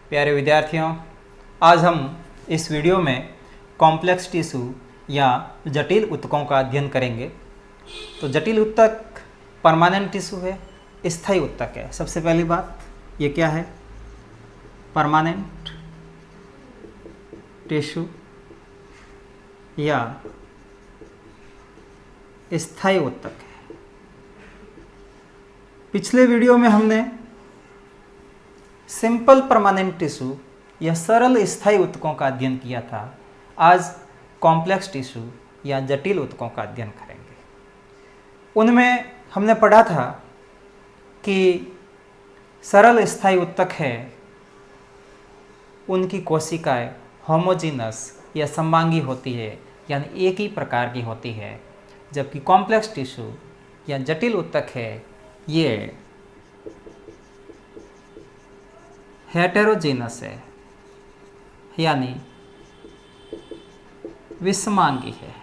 प्यारे विद्यार्थियों, आज हम इस वीडियो में कॉम्प्लेक्स टिश्यू या जटिल ऊतकों का अध्ययन करेंगे। तो जटिल ऊतक परमानेंट टिश्यू है, स्थायी ऊतक है। सबसे पहली बात ये क्या है? परमानेंट टिश्यू या स्थायी ऊतक है। पिछले वीडियो में हमने सिंपल परमानेंट टिश्यू या सरल स्थायी ऊतकों का अध्ययन किया था। आज कॉम्प्लेक्स टिश्यू या जटिल ऊतकों का अध्ययन करेंगे। उनमें हमने पढ़ा था कि सरल स्थायी ऊतक है, उनकी कोशिकाएं होमोजीनस या समबांगी होती है, यानी एक ही प्रकार की होती है। जबकि कॉम्प्लेक्स टिश्यू या जटिल ऊतक है, ये हेटेरोजीनस है, यानी विषमांगी है।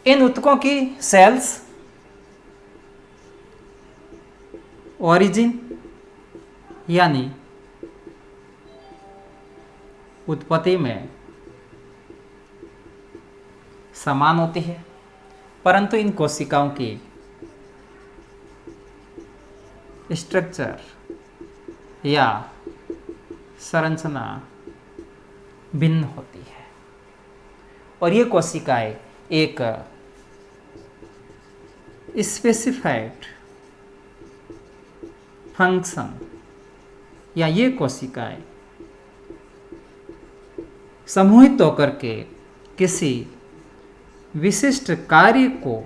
इन ऊतकों की सेल्स ओरिजिन यानी उत्पत्ति में समान होती है, परंतु इन कोशिकाओं की स्ट्रक्चर या संरचना भिन्न होती है और ये कोशिकाएं एक स्पेसिफाइड फंक्शन या ये कोशिकाएं समूहित होकर के किसी विशिष्ट कार्य को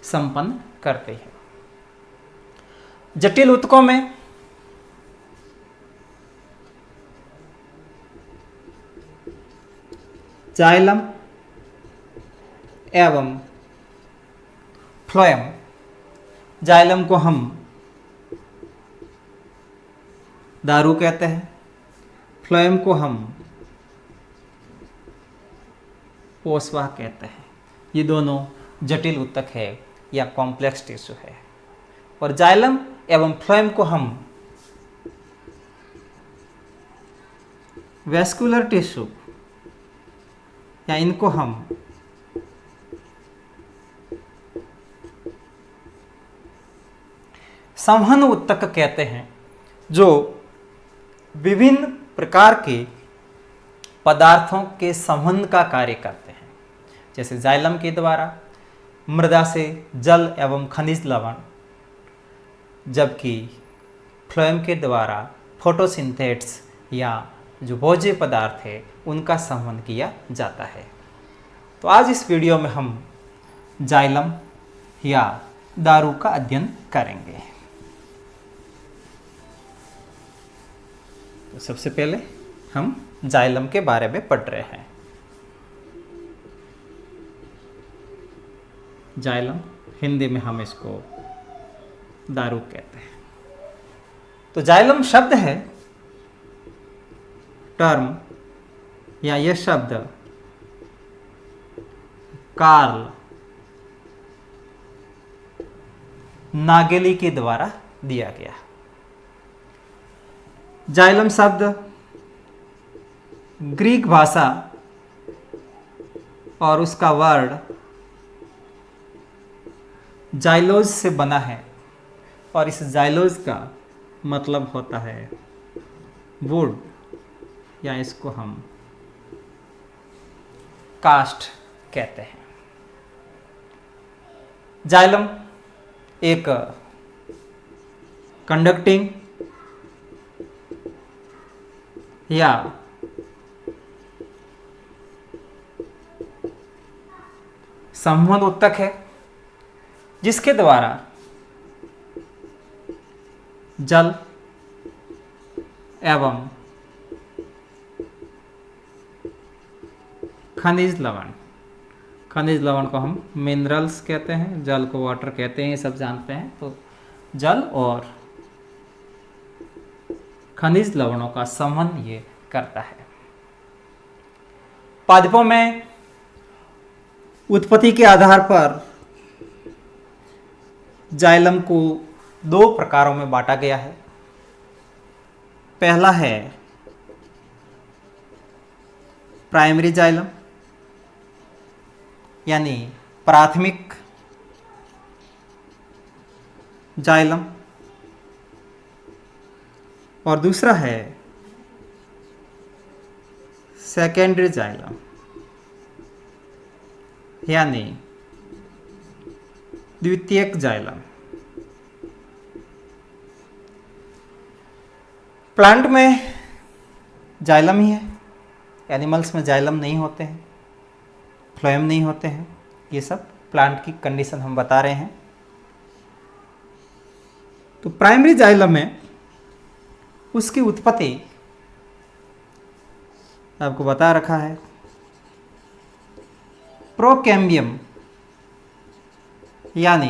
संपन्न करते हैं। जटिल ऊतकों में जाइलम एवं फ्लोएम, जाइलम को हम दारू कहते हैं, फ्लोएम को हम पोषवाह कहते हैं। ये दोनों जटिल ऊतक है या कॉम्प्लेक्स टिश्यू है। और जाइलम एवं फ्लोएम को हम वैस्कुलर टिश्यू या इनको हम संवहन ऊतक कहते हैं, जो विभिन्न प्रकार के पदार्थों के संवहन का कार्य करते हैं। जैसे जाइलम के द्वारा मृदा से जल एवं खनिज लवण, जबकि फ्लोएम के द्वारा फोटोसिंथेट्स या जो भोज्य पदार्थ है उनका संवहन किया जाता है। तो आज इस वीडियो में हम जाइलम या दारू का अध्ययन करेंगे। तो सबसे पहले हम जाइलम के बारे में पढ़ रहे हैं। जाइलम, हिंदी में हम इसको दारू कहते हैं। तो जाइलम शब्द है, टर्म या यह शब्द कार्ल नागेली के द्वारा दिया गया। जाइलम शब्द ग्रीक भाषा और उसका वर्ड जाइलोज से बना है और इस जाइलोज का मतलब होता है वुड, या इसको हम कास्ट कहते हैं। जाइलम एक कंडक्टिंग या संवहन ऊतक है, जिसके द्वारा जल एवं खनिज लवण को हम मिनरल्स कहते हैं, जल को वाटर कहते हैं, ये सब जानते हैं। तो जल और खनिज लवणों का संवहन ये करता है। पादपों में उत्पत्ति के आधार पर जाइलम को दो प्रकारों में बांटा गया है। पहला है प्राइमरी जाइलम यानी प्राथमिक जाइलम, और दूसरा है सेकेंडरी जाइलम यानी द्वितीयक जाइलम। प्लांट में जाइलम ही है, एनिमल्स में जाइलम नहीं होते हैं, फ्लोएम नहीं होते हैं। ये सब प्लांट की कंडीशन हम बता रहे हैं। तो प्राइमरी जाइलम में उसकी उत्पत्ति आपको बता रखा है। प्रोकैम्बियम यानी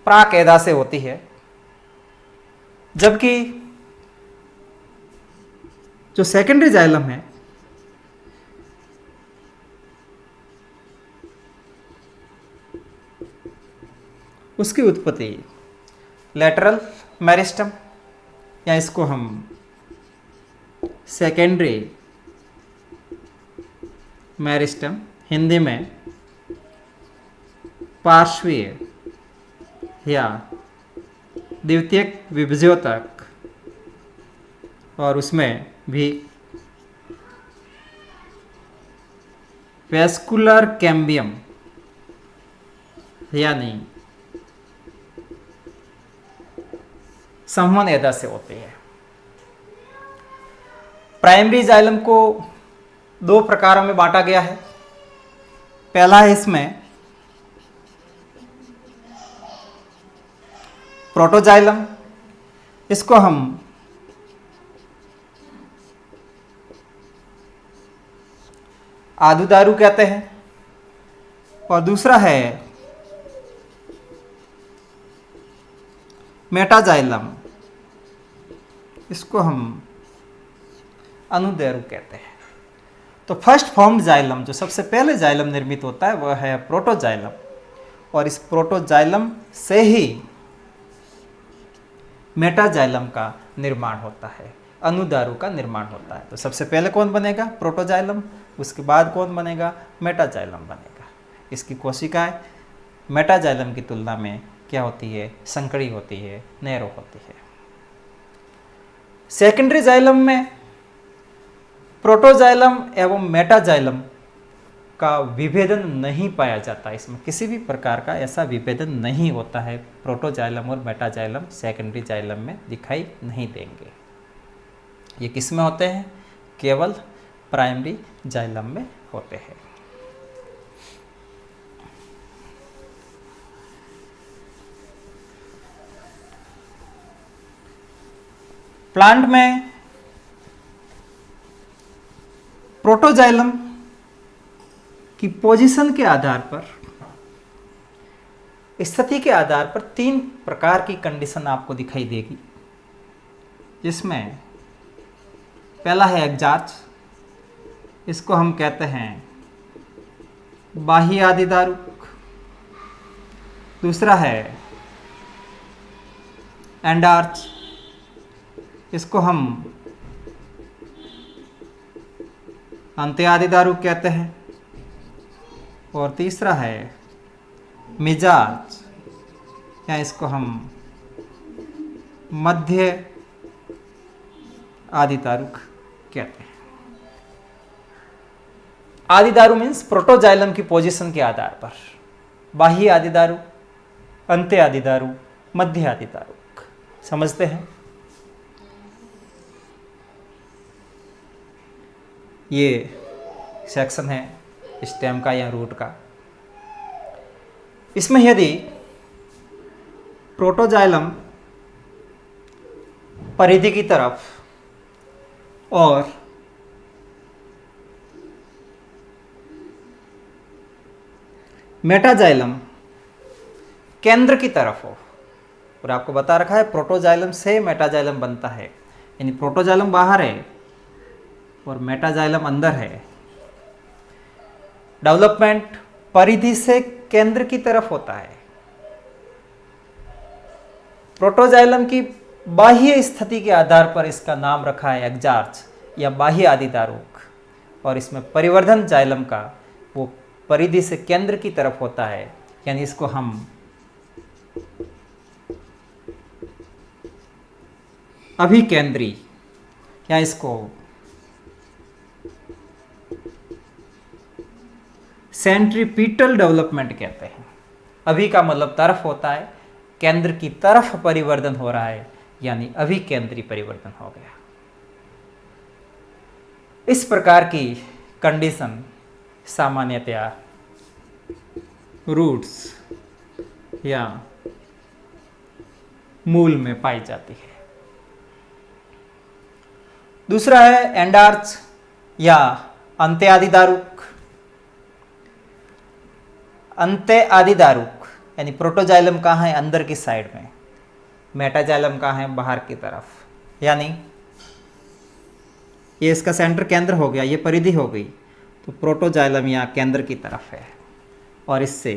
प्राकेदा से होती है, जबकि जो सेकेंडरी जाइलम है उसकी उत्पत्ति लेटरल मेरिस्टम या इसको हम सेकेंडरी मेरिस्टम, हिंदी में पार्श्वीय या द्वितीयक विभज्योतक, और उसमें भी वेस्कुलर कैम्बियम यानी संवहन एदा से होती है। प्राइमरी जाइलम को दो प्रकारों में बांटा गया है। पहला है इसमें प्रोटोजाइलम, इसको हम आदुदारू कहते हैं, और दूसरा है मेटाजाइलम, इसको हम अनुदैरू कहते हैं। तो फर्स्ट फॉर्म्ड जाइलम, जो सबसे पहले जाइलम निर्मित होता है, वह है प्रोटोजाइलम, और इस प्रोटोजाइलम से ही मेटाजाइलम का निर्माण होता है, अनुदारू का निर्माण होता है। तो सबसे पहले कौन बनेगा? प्रोटोजाइलम, उसके बाद कौन बनेगा? मेटाजाइलम बनेगा। इसकी कोशिकाएं मेटाजाइलम की तुलना में क्या होती है? संकरी होती है, नैरो होती है। सेकेंडरी जाइलम में प्रोटोजाइलम एवं मेटाजाइलम का विभेदन नहीं पाया जाता। इसमें किसी भी प्रकार का ऐसा विभेदन नहीं होता है। प्रोटोजाइलम और मेटाजाइलम सेकेंडरी जाइलम में दिखाई नहीं देंगे। ये किस में होते हैं? केवल प्राइमरी जाइलम में होते हैं। प्लांट में प्रोटोजाइलम की पोजीशन के आधार पर, स्थिति के आधार पर तीन प्रकार की कंडीशन आपको दिखाई देगी, जिसमें पहला है एग्जार्च, इसको हम कहते हैं बाह्य आदिदारुक। दूसरा है एंडार्च, इसको हम अंत्यादिदारुक कहते हैं। और तीसरा है मिजाज, या इसको हम मध्य आदिदारुक कहते हैं। आदिदारू मीन्स प्रोटोजाइलम की पोजीशन के आधार पर बाह्य आदिदारू, अंत्य आदिदारू, मध्य आदिदारुक। समझते हैं? ये सेक्शन है स्टेम का या रूट का। इसमें यदि प्रोटोजाइलम परिधि की तरफ और मेटाजाइलम केंद्र की तरफ हो, और आपको बता रखा है प्रोटोजाइलम से मेटाजाइलम बनता है, यानी प्रोटोजाइलम बाहर है और मेटाजाइलम अंदर है। डेवलपमेंट परिधि से केंद्र की तरफ होता है। प्रोटोजाइलम की बाह्य स्थिति के आधार पर इसका नाम रखा है एग्जार्च या बाह्य आदिदारुक, और इसमें परिवर्धन जाइलम का वो परिधि से केंद्र की तरफ होता है, यानी इसको हम अभिकेंद्री या इसको सेंट्रीपिटल डेवलपमेंट कहते हैं। अभी का मतलब तरफ होता है, केंद्र की तरफ परिवर्तन हो रहा है, यानी अभिकेंद्री परिवर्तन हो गया। इस प्रकार की कंडीशन सामान्यतया रूट्स या मूल में पाई जाती है। दूसरा है एंडार्च या अंत्य आदिदारुक। अंत्य आदिदारुक यानी प्रोटोजाइलम कहाँ है? अंदर की साइड में। मेटाजाइलम कहाँ है? बाहर की तरफ। यानी ये इसका सेंटर केंद्र हो गया, ये परिधि हो गई, तो प्रोटोजाइलम यहाँ केंद्र की तरफ है और इससे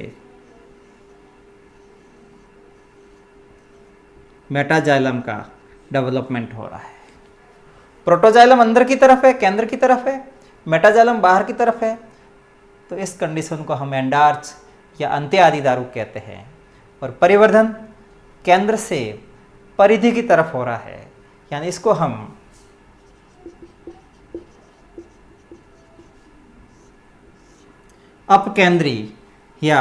मेटाजाइलम का डेवलपमेंट हो रहा है। प्रोटोजाइलम अंदर की तरफ है, केंद्र की तरफ है, मेटाजाइलम बाहर की तरफ है, तो इस कंडीशन को हम एंडार्च या अंत्य आदिदारुक कहते हैं। और परिवर्धन केंद्र से परिधि की तरफ हो रहा है, यानी इसको हम अपकेंद्री या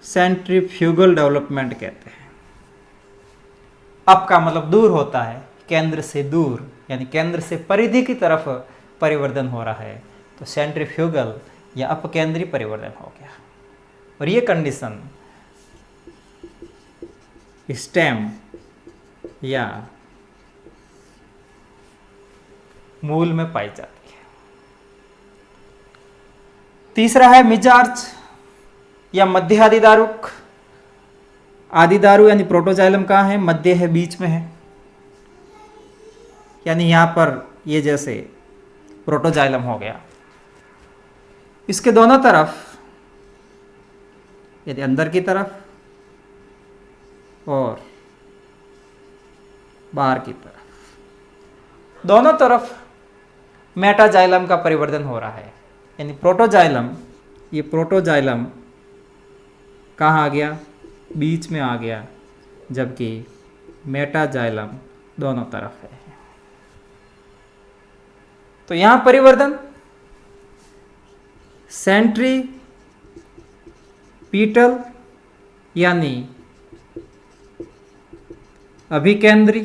सेंट्रीफ्यूगल डेवलपमेंट कहते हैं। अप का मतलब दूर होता है, केंद्र से दूर, यानी केंद्र से परिधि की तरफ परिवर्तन हो रहा है, तो सेंट्रीफ्यूगल या अपकेंद्री परिवर्तन हो गया। और ये कंडीशन स्टेम या मूल में पाई जाती है। तीसरा है मिजार्च या मध्य आदिदारुक। आदिदारु यानी प्रोटोजाइलम कहाँ है? मध्य है, बीच में है, यानी यहां पर ये जैसे प्रोटोजाइलम हो गया। इसके दोनों तरफ, यदि अंदर की तरफ और बाहर की तरफ, दोनों तरफ मेटाजाइलम का परिवर्तन हो रहा है। यानी प्रोटोजाइलम, ये प्रोटोजाइलम कहाँ आ गया? बीच में आ गया, जबकि मेटाजाइलम दोनों तरफ है। तो यहां परिवर्तन सेंट्रीपिटल यानी अभिकेंद्री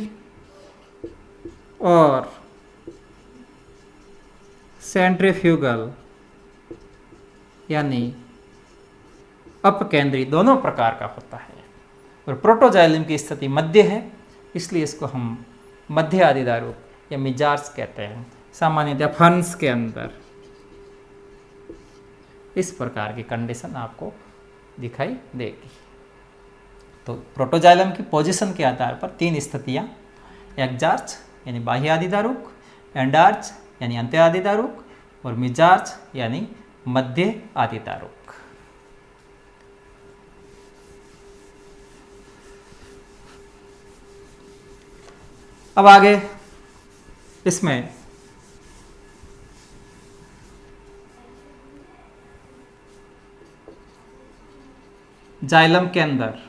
और सेंट्रीफ्यूगल यानी अपकेंद्री दोनों प्रकार का होता है। और प्रोटोजाइलम की स्थिति मध्य है, इसलिए इसको हम मध्य आदिदारुक या मिजार्च कहते हैं। सामान्यतः फर्न्स के अंदर इस प्रकार की कंडीशन आपको दिखाई देगी। तो प्रोटोजाइलम की पोजीशन के आधार पर तीन स्थितियां, एग्जार्च यानी बाह्य आदिदारुक, एंडार्च यानी अंत्य आदिदारुक, और मिजार्च यानी मध्य आदिदारुक। अब आगे इसमें जाइलम के अंदर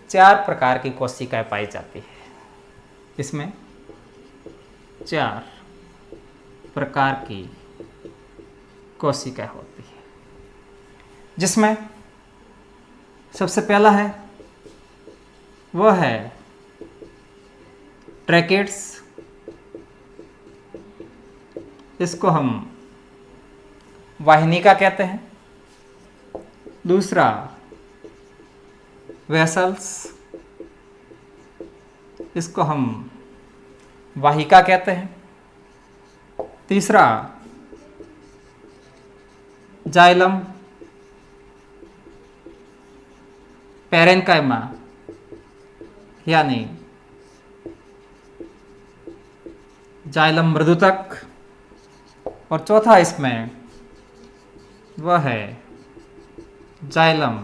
4 प्रकार की कोशिकाएं पाई जाती है। इसमें 4 प्रकार की कोशिकाएं होती है, जिसमें सबसे पहला है वह है ट्रैकेट्स। इसको हम वाहिनी का कहते हैं। दूसरा वेसल्स, इसको हम वाहिका कहते हैं। तीसरा जाइलम पैरेन्काइमा यानी जाइलम मृदुतक। और चौथा इसमें वह है जाइलम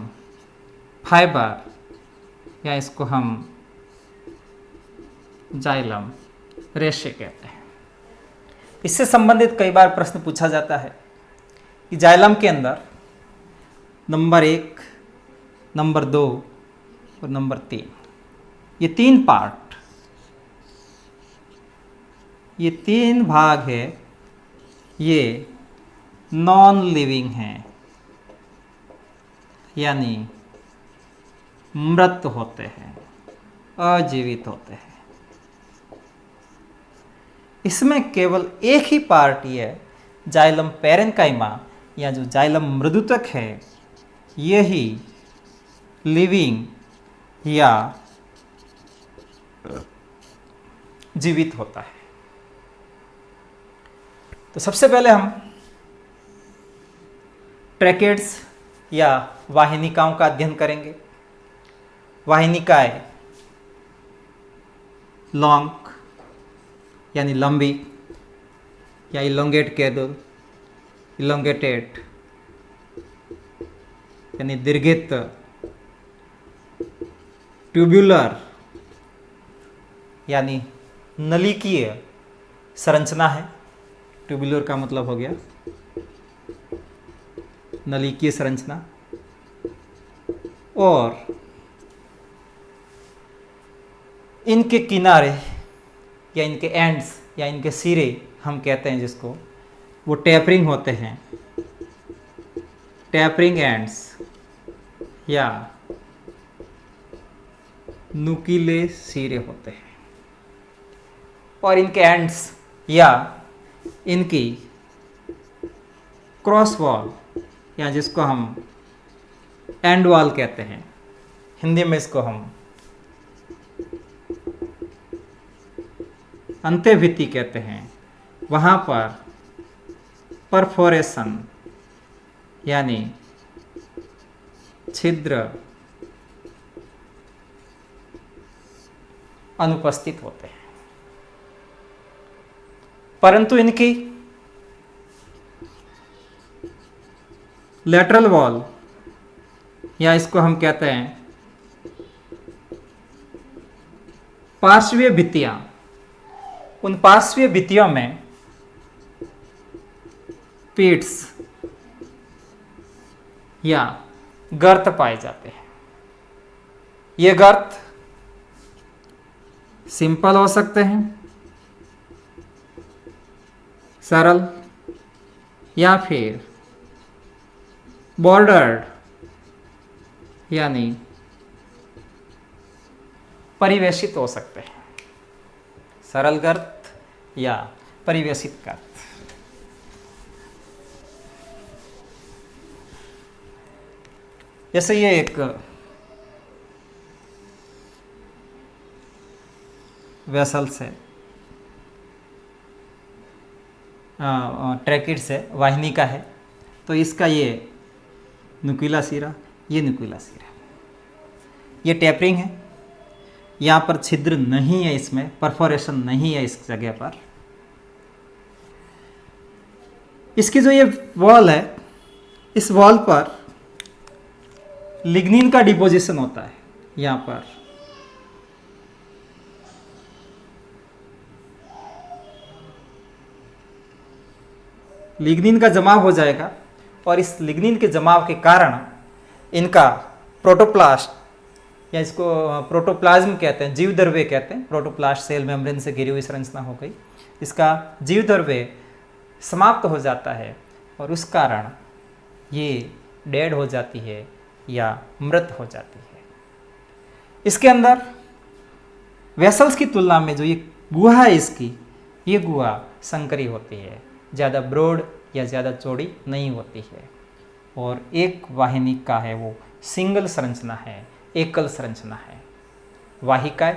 फाइबर, या इसको हम जाइलम रेशे कहते हैं। इससे संबंधित कई बार प्रश्न पूछा जाता है कि जाइलम के अंदर नंबर 1, नंबर 2 और नंबर 3, ये 3 पार्ट, ये 3 भाग है, ये नॉन लिविंग हैं, यानी मृत होते हैं, अजीवित होते हैं। इसमें केवल एक ही पार्ट ये है, जाइलम पैरेन्काइमा या जो जाइलम मृदुतक है, यही लिविंग या जीवित होता है। तो सबसे पहले हम ट्रैकेट्स या वाहिनिकाओं का अध्ययन करेंगे। वाहिनिकाएं लॉन्ग यानी लंबी, या इलोंगेट कह दो, इलोंगेटेड यानी दीर्घित, ट्यूब्यूलर यानी नलिकीय संरचना है। ट्यूब्यूलर का मतलब हो गया नलिकीय संरचना। और इनके किनारे या इनके एंड्स या इनके सिरे हम कहते हैं जिसको, वो टैपरिंग होते हैं, टैपरिंग एंड्स या नुकीले सिरे होते हैं। और इनके एंड्स या इनकी क्रॉस वॉल या जिसको हम एंड वॉल कहते हैं, हिंदी में इसको हम अंत्यभित्ति कहते हैं, वहाँ पर परफोरेशन यानी छिद्र अनुपस्थित होते हैं। परंतु इनकी लेटरल वॉल या इसको हम कहते हैं पार्श्वीय भित्तियां, उन पार्श्वीय भित्तियों में पीट्स या गर्त पाए जाते हैं। ये गर्त सिंपल हो सकते हैं, सरल, या फिर बॉर्डर्ड यानी परिवेशित हो सकते हैं। सरल गर्त या परिवेशित गर्त। जैसे ये एक वेसल्स है, ट्रैकिड्स है, वाहिनी का है, तो इसका ये नुकीला सिरा, ये नुकीला सिरा, ये टैपरिंग है, यहाँ पर छिद्र नहीं है, इसमें परफोरेशन नहीं है इस जगह पर। इसकी जो ये वॉल है, इस वॉल पर लिग्निन का डिपोजिशन होता है। यहाँ पर लिग्निन का जमाव हो जाएगा और इस लिग्निन के जमाव के कारण इनका प्रोटोप्लास्ट या इसको प्रोटोप्लाज्म कहते हैं, जीवद्रव्य कहते हैं। प्रोटोप्लास्ट सेल मेम्ब्रेन से घिरी हुई संरचना हो गई, इसका जीवद्रव्य समाप्त हो जाता है और उस कारण ये डेड हो जाती है या मृत हो जाती है। इसके अंदर वेसल्स की तुलना में जो ये गुहा है इसकी, ये गुहा संकरी होती है, ज़्यादा ब्रॉड या ज़्यादा चौड़ी नहीं होती है। और एक वाहिनी का है वो सिंगल संरचना है, एकल संरचना है। वाहिकाएं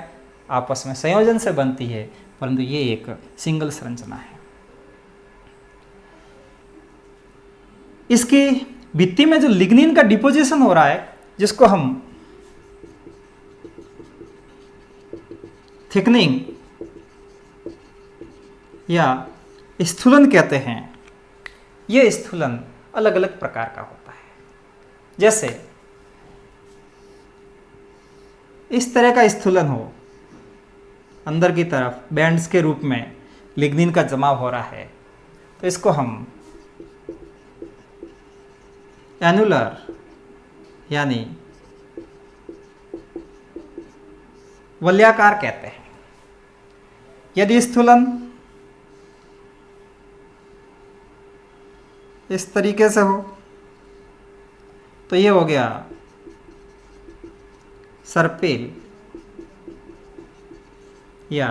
आपस में संयोजन से बनती है, परंतु ये एक सिंगल संरचना है। इसकी भित्ति में जो लिग्निन का डिपोजिशन हो रहा है, जिसको हम थिकनिंग या स्थूलन कहते हैं, ये स्थूलन अलग अलग प्रकार का होता है। जैसे इस तरह का स्थूलन हो, अंदर की तरफ बैंड्स के रूप में लिग्निन का जमाव हो रहा है, तो इसको हम एनुलर यानी वलयाकार कहते हैं। यदि स्थूलन इस तरीके से हो तो ये हो गया सर्पिल या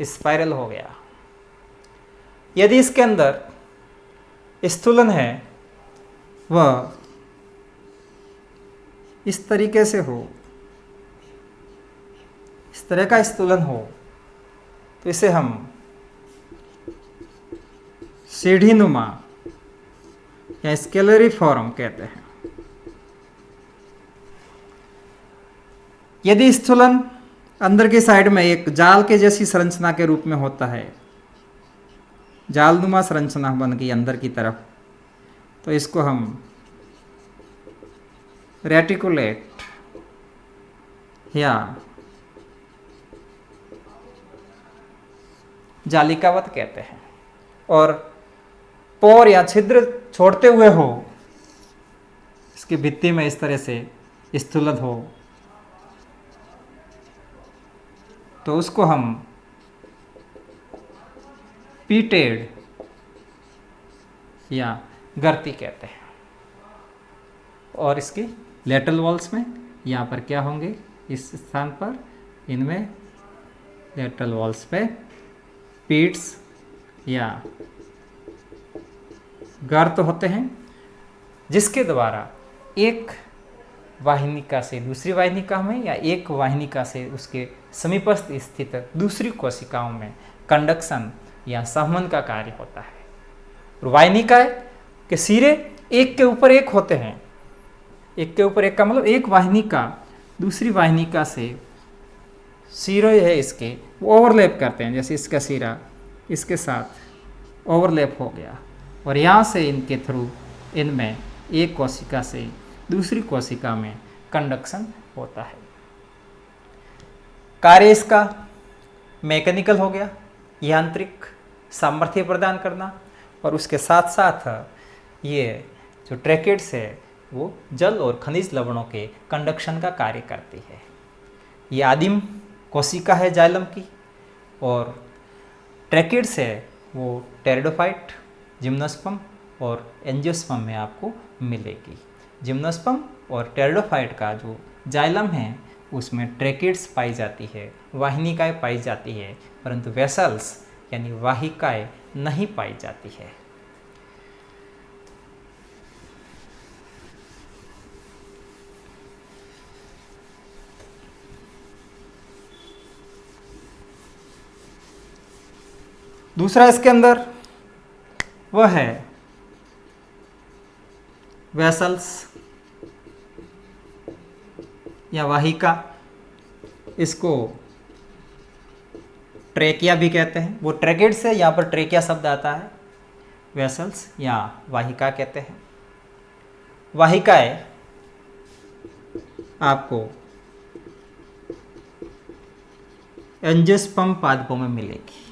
स्पाइरल हो गया। यदि इसके अंदर स्थूलन है वह इस तरीके से हो, इस तरह का स्थूलन हो, तो इसे हम सीढ़ी नुमा या स्केलरी फॉर्म कहते हैं। यदि स्थूलन अंदर की साइड में एक जाल के जैसी संरचना के रूप में होता है, जालनुमा संरचना बन गई अंदर की तरफ, तो इसको हम रेटिकुलेट या जालिकावत कहते हैं। और पोर या छिद्र छोड़ते हुए हो, इसकी भित्ति में इस तरह से स्थूलन हो, तो उसको हम पीटेड या गर्ती कहते हैं। और इसकी लेटरल वॉल्स में यहाँ पर क्या होंगे, इस स्थान पर इनमें लेटरल वॉल्स पे पीट्स या गर्त होते हैं, जिसके द्वारा एक वाहिनिका से दूसरी वाहिनिका में या एक वाहिनिका से उसके समीपस्थ स्थित दूसरी कोशिकाओं में कंडक्शन या संवहन का कार्य होता है। और वाहिनिका के सिरे एक के ऊपर एक होते हैं। एक के ऊपर एक का मतलब एक वाहिनिका दूसरी वाहिनिका से सिरे है इसके वो ओवरलैप करते हैं। जैसे इसका सिरा इसके साथ ओवरलैप हो गया और यहाँ से इनके थ्रू इनमें एक कोशिका से दूसरी कोशिका में कंडक्शन होता है। कार्य इसका मैकेनिकल हो गया, यांत्रिक सामर्थ्य प्रदान करना, और उसके साथ साथ ये जो ट्रैकेट्स है वो जल और खनिज लवणों के कंडक्शन का कार्य करती है। ये आदिम कोशिका है जाइलम की, और ट्रैकेट्स है वो टेरिडोफाइट, जिम्नोस्पर्म और एंजियोस्पर्म में आपको मिलेगी। जिम्नोस्पर्म और टेरिडोफाइट का जो जाइलम है उसमें ट्रैकेट्स पाई जाती है, वाहिनिकाएं पाई जाती है, परंतु वेसल्स यानी वाहिकाएं नहीं पाई जाती है। दूसरा इसके अंदर वह है वेसल्स या वाहिका, इसको ट्रेकिया भी कहते हैं। वो ट्रैकेट से यहाँ पर ट्रेकिया शब्द आता है, वेसल्स या वाहिका कहते हैं। वाहिकाएं आपको एंजियोस्पर्म पादपों में मिलेगी।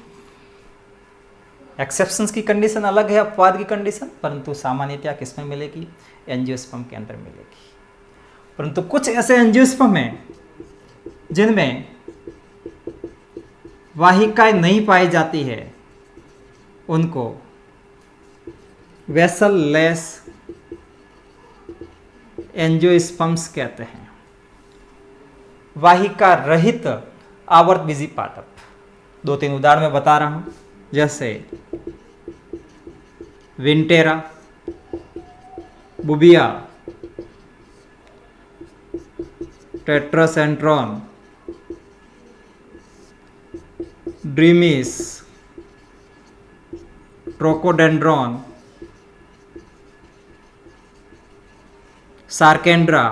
एक्सेप्शंस की कंडीशन अलग है अपवाद की कंडीशन, परंतु सामान्यतया किस में मिलेगी, एंजियोस्पर्म के अंदर मिलेगी। परंतु कुछ ऐसे एंजियोस्पर्म हैं जिनमें वाहिकाएं नहीं पाई जाती है, उनको वेसल लेस एंजियोस्पर्म्स कहते हैं। वाहिका रहित आवर्तबीजी पादप, दो तीन उदाहरण मैं बता रहा हूं, जैसे विंटेरा, बुबिया, टेट्रासेंट्रॉन, ड्रीमिस, ट्रोकोडेंड्रॉन, सार्केंड्रा,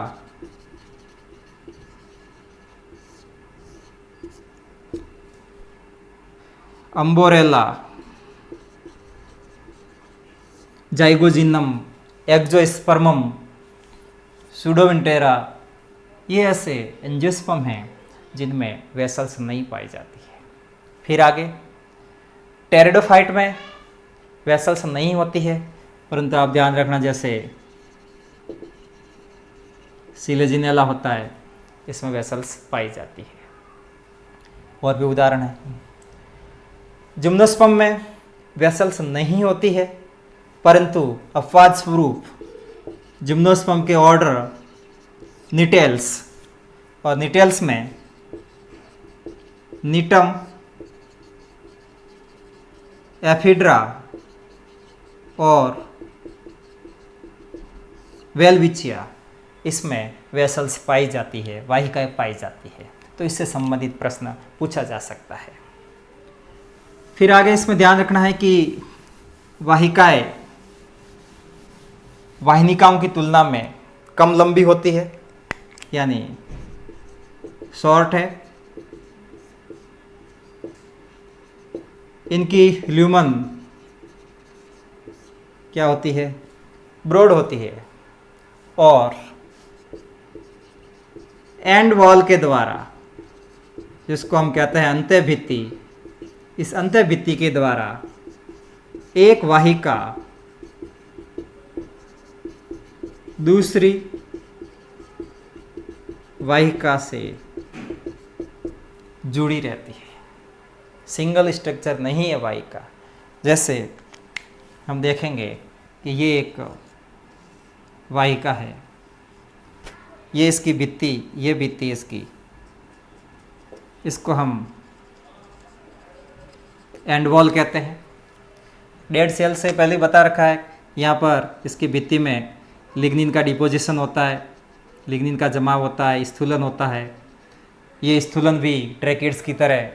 अम्बोरेला, जाइगोजिनम, एक्जोस्पर्मम, सूडोवेंटेरा, ये ऐसे एंजियोस्पर्म हैं जिनमें वेसल्स नहीं पाई जाती है। फिर आगे टेरिडोफाइट में वेसल्स नहीं होती है, परंतु आप ध्यान रखना जैसे सिलेजिनेला होता है, इसमें वेसल्स पाई जाती है। और भी उदाहरण है, जिम्नोस्पर्म में वेसल्स नहीं होती है, परंतु अपवाद स्वरूप जिम्नोस्पर्म के ऑर्डर निटेल्स, और निटेल्स में निटम, एफिड्रा और वेलविचिया, इसमें वेसल्स पाई जाती है, वाहिकाएं पाई जाती है। तो इससे संबंधित प्रश्न पूछा जा सकता है। फिर आगे इसमें ध्यान रखना है कि वाहिकाएं वाहिनिकाओं की तुलना में कम लंबी होती है, यानी शॉर्ट है। इनकी ल्यूमन क्या होती है, ब्रॉड होती है, और एंड वॉल के द्वारा, जिसको हम कहते हैं अंत्यभित्ति, इस अंत्यभित्ति के द्वारा एक वाहिका दूसरी वाहिका से जुड़ी रहती है, सिंगल स्ट्रक्चर नहीं है वाहिका। जैसे हम देखेंगे कि ये एक वाहिका है, ये इसकी भित्ति, ये भित्ति इसकी, इसको हम एंड वॉल कहते हैं। डेड सेल से पहले बता रखा है, यहाँ पर इसकी भित्ति में लिग्निन का डिपोजिशन होता है, लिग्निन का जमाव होता है, स्थूलन होता है। ये स्थूलन भी ट्रैकिड्स की तरह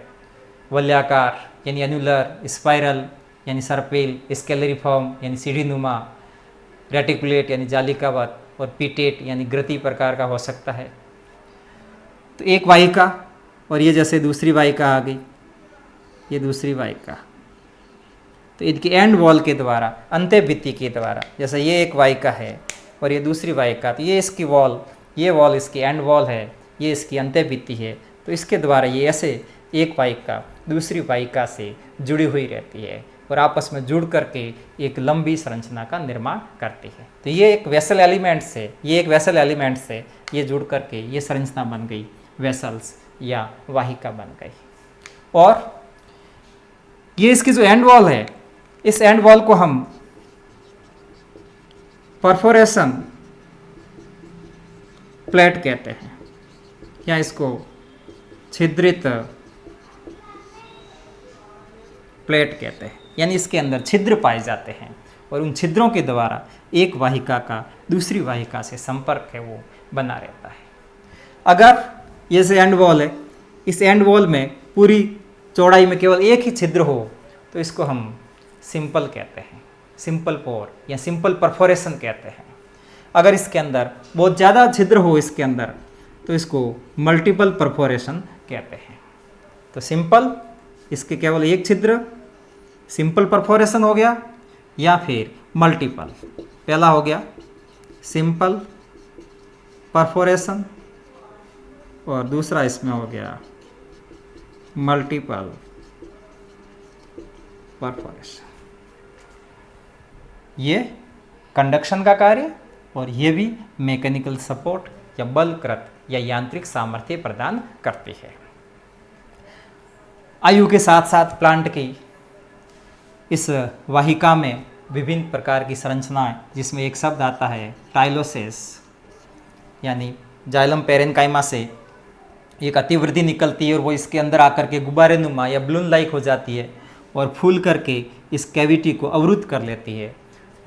वलयाकार यानी एनुलर, स्पाइरल यानी सर्पिल, स्केलरिफॉर्म यानी सीढ़ीनुमा, रेटिकुलेट यानी जालिकावत, और पीटेट यानी ग्रति प्रकार का हो सकता है। तो एक वाहिका, और ये जैसे दूसरी वाहिका आ गई, ये दूसरी वाहिका, तो इनकी एंड वॉल के द्वारा, अंत्यभित्ति के द्वारा, जैसे ये एक वाहिका है और ये दूसरी वाहिका, तो ये इसकी वॉल, ये वॉल इसकी एंड वॉल है, ये इसकी अंत्यभित्ति है। तो इसके द्वारा ये ऐसे एक वाहिका दूसरी वाहिका से जुड़ी हुई रहती है और आपस में जुड़ करके एक लंबी संरचना का निर्माण करती है। तो ये एक वेसल एलिमेंट से, ये एक वेसल एलिमेंट से ये जुड़ करके ये संरचना बन गई, वेसल्स या वाहिका बन गई। और ये इसकी जो एंड वॉल है, इस एंड वॉल को हम परफोरेशन प्लेट कहते हैं, या इसको छिद्रित प्लेट कहते हैं, यानी इसके अंदर छिद्र पाए जाते हैं और उन छिद्रों के द्वारा एक वाहिका का दूसरी वाहिका से संपर्क है वो बना रहता है। अगर ये से एंड वॉल है, इस एंड वॉल में पूरी चौड़ाई में केवल एक ही छिद्र हो तो इसको हम सिंपल कहते हैं, सिंपल पोर या सिंपल परफोरेशन कहते हैं। अगर इसके अंदर बहुत ज़्यादा छिद्र हो इसके अंदर तो इसको मल्टीपल परफोरेशन कहते हैं। तो सिंपल, इसके केवल एक छिद्र, सिंपल परफोरेशन हो गया, या फिर मल्टीपल। पहला हो गया सिंपल परफोरेशन और दूसरा इसमें हो गया मल्टीपल परफोरेशन। ये कंडक्शन का कार्य और ये भी मैकेनिकल सपोर्ट या बलकृत या यांत्रिक सामर्थ्य प्रदान करती है। आयु के साथ साथ प्लांट की इस वाहिका में विभिन्न प्रकार की संरचनाएं, जिसमें एक शब्द आता है टाइलोसिस, यानी जाइलम पेरेन्काइमा से एक अतिवृद्धि निकलती है और वो इसके अंदर आकर के गुब्बारे नुमा या बलून लाइक हो जाती है और फूल करके इस कैविटी को अवरुद्ध कर लेती है,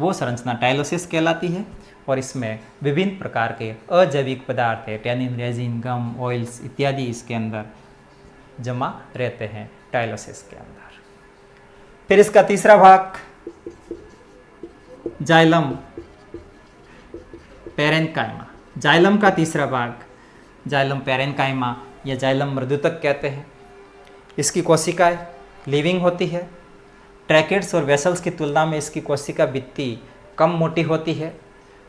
वो संरचना टाइलोसिस कहलाती है। और इसमें विभिन्न प्रकार के अजैविक पदार्थ है, टैनिन, रेजिन, गम, ऑयल्स इत्यादि इसके अंदर जमा रहते हैं टाइलोसिस के अंदर। फिर इसका तीसरा भाग जाइलम पेरेन्काइमा, जाइलम का तीसरा भाग जाइलम पेरेन्काइमा या जाइलम मृदुतक कहते हैं। इसकी कोशिकाएं लिविंग होती है। ट्रैकेट्स और वेसल्स की तुलना में इसकी कोशिका भित्ति कम मोटी होती है,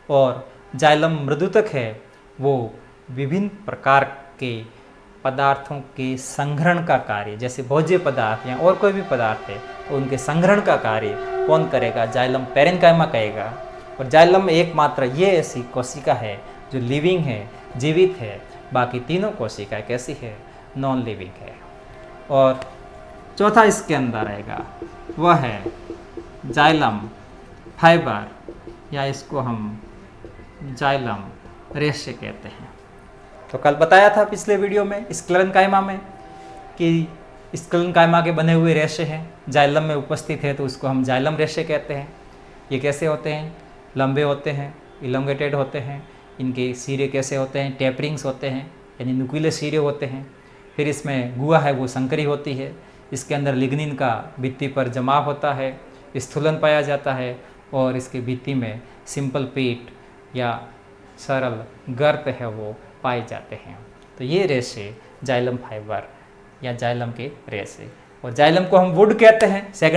और जाइलम मृदुतक है वो विभिन्न प्रकार के पदार्थों के संग्रहण का कार्य, जैसे भोज्य पदार्थ या और कोई भी पदार्थ है तो उनके संग्रहण का कार्य कौन करेगा? जाइलम पैरेन्काइमा करेगा। और जाइलम एकमात्र ये ऐसी कोशिका है जो लिविंग है, जीवित है। बाकी तीनों कोशिकाएं कैसी है? नॉन लिविंग है। और चौथा इसके अंदर आएगा वह है जाइलम फाइबर, या इसको हम जाइलम रेशे कहते हैं। तो कल बताया था पिछले वीडियो में स्क्लेरेन्काइमा में कि स्क्लेरेन्काइमा के बने हुए रेशे हैं, जाइलम में उपस्थित है तो उसको हम जाइलम रेशे कहते हैं। ये कैसे होते हैं? लंबे होते हैं, इलोंगेटेड होते हैं। इनके सिरे कैसे होते हैं? टेपरिंग्स होते हैं, यानी नुकीले सिरे होते हैं। फिर इसमें गुआ है वो संकरी होती है। इसके अंदर लिग्निन का भित्ति पर जमाव होता है, स्थूलन पाया जाता है, और इसकी भित्ति में सिंपल पीट या सरल गर्त है वो पाए जाते हैं। तो ये रेशे जाइलम फाइबर या जाइलम के रेशे। और जाइलम को हम वुड कहते हैं। सेकंड